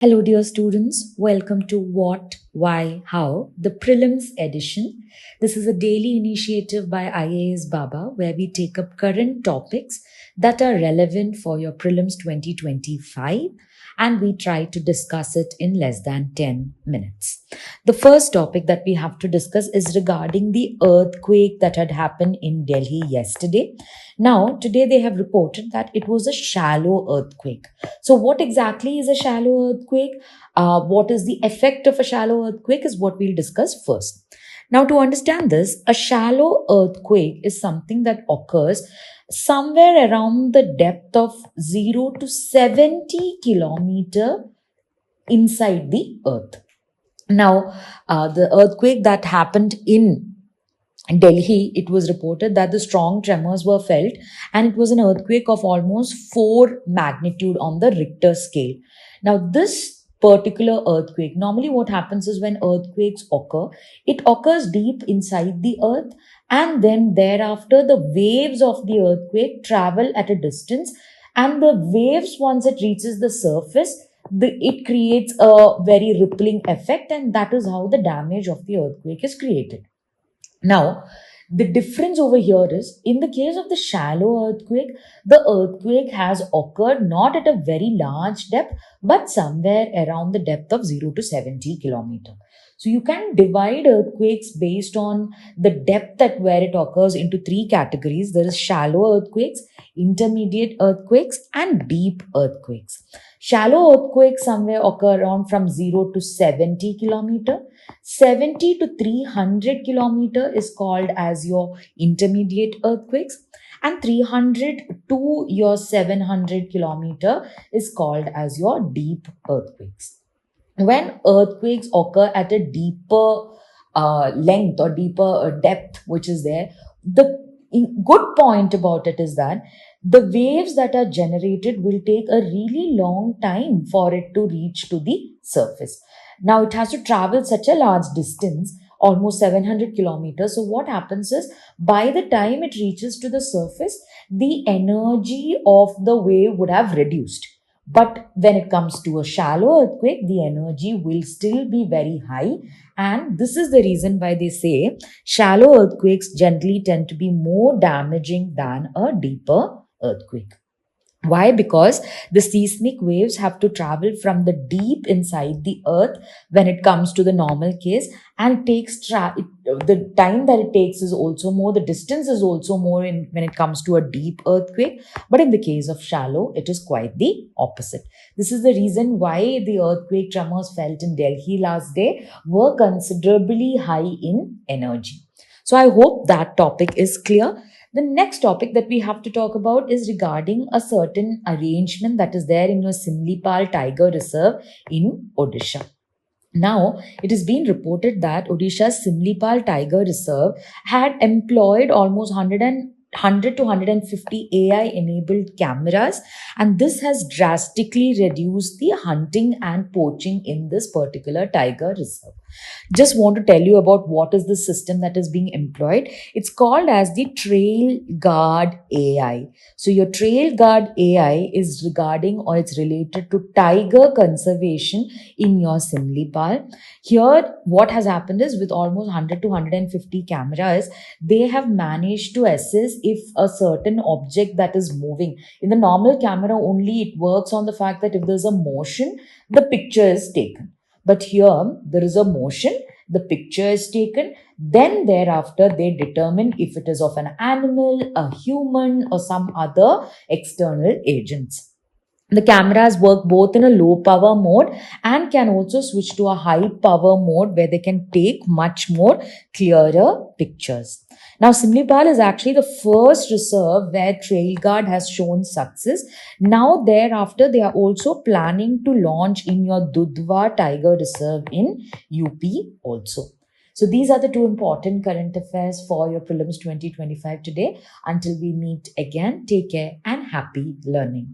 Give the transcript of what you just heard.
Hello, dear students. Welcome to What, Why, How, the Prelims edition. This is a daily initiative by IAS Baba where we take up current topics that are relevant for your Prelims 2025 and we try to discuss it in less than 10 minutes. The first topic that we have to discuss is regarding the earthquake that had happened in Delhi yesterday. Now, today they have reported that it was a shallow earthquake. So, what exactly is a shallow earthquake? What is the effect of a shallow earthquake is what we'll discuss first. Now, to understand this, a shallow earthquake is something that occurs somewhere around the depth of 0 to 70 kilometer inside the earth. Now, the earthquake that happened in Delhi, it was reported that the strong tremors were felt, and it was an earthquake of almost 4 magnitude on the Richter scale. Now, this particular earthquake, normally what happens is when earthquakes occur, it occurs deep inside the earth, and then thereafter, the waves of the earthquake travel at a distance, and the waves, once it reaches the surface, it creates a very rippling effect, and that is how the damage of the earthquake is created. Now, the difference over here is in the case of the shallow earthquake, the earthquake has occurred not at a very large depth, but somewhere around the depth of 0 to 70 kilometer. So you can divide earthquakes based on the depth at where it occurs into three categories. There is shallow earthquakes, intermediate earthquakes, and deep earthquakes. Shallow earthquakes somewhere occur around from 0 to 70 kilometer. 70 to 300 kilometer is called as your intermediate earthquakes, and 300 to your 700 kilometer is called as your deep earthquakes. When earthquakes occur at a deeper length or deeper depth, which is there, the good point about it is that the waves that are generated will take a really long time for it to reach to the surface. Now, it has to travel such a large distance, almost 700 kilometers. So, what happens is by the time it reaches to the surface, the energy of the wave would have reduced. But when it comes to a shallow earthquake, the energy will still be very high. And this is the reason why they say shallow earthquakes generally tend to be more damaging than a deeper earthquake. Why? Because the seismic waves have to travel from the deep inside the earth when it comes to the normal case, and the time that it takes is also more, the distance is also more when it comes to a deep earthquake. But in the case of shallow, it is quite the opposite. This is the reason why the earthquake tremors felt in Delhi last day were considerably high in energy. So I hope that topic is clear. The next topic that we have to talk about is regarding a certain arrangement that is there in your Simlipal Tiger Reserve in Odisha. Now, it has been reported that Odisha's Simlipal Tiger Reserve had employed almost 100 to 150 AI enabled cameras, and this has drastically reduced the hunting and poaching in this particular tiger reserve. Just want to tell you about what is the system that is being employed. It's called as the Trail Guard AI. So your Trail Guard AI is regarding or it's related to tiger conservation in your Simlipal. Here, what has happened is with almost 100 to 150 cameras, they have managed to assess if a certain object that is moving. In the normal camera, only it works on the fact that if there's a motion, the picture is taken. But here, there is a motion, the picture is taken, then thereafter they determine if it is of an animal, a human, or some other external agents. The cameras work both in a low power mode and can also switch to a high power mode where they can take much more clearer pictures. Now, Simlipal is actually the first reserve where Trail Guard has shown success. Now, thereafter, they are also planning to launch in your Dudhwa Tiger Reserve in UP also. So, these are the two important current affairs for your prelims 2025 today. Until we meet again, take care and happy learning.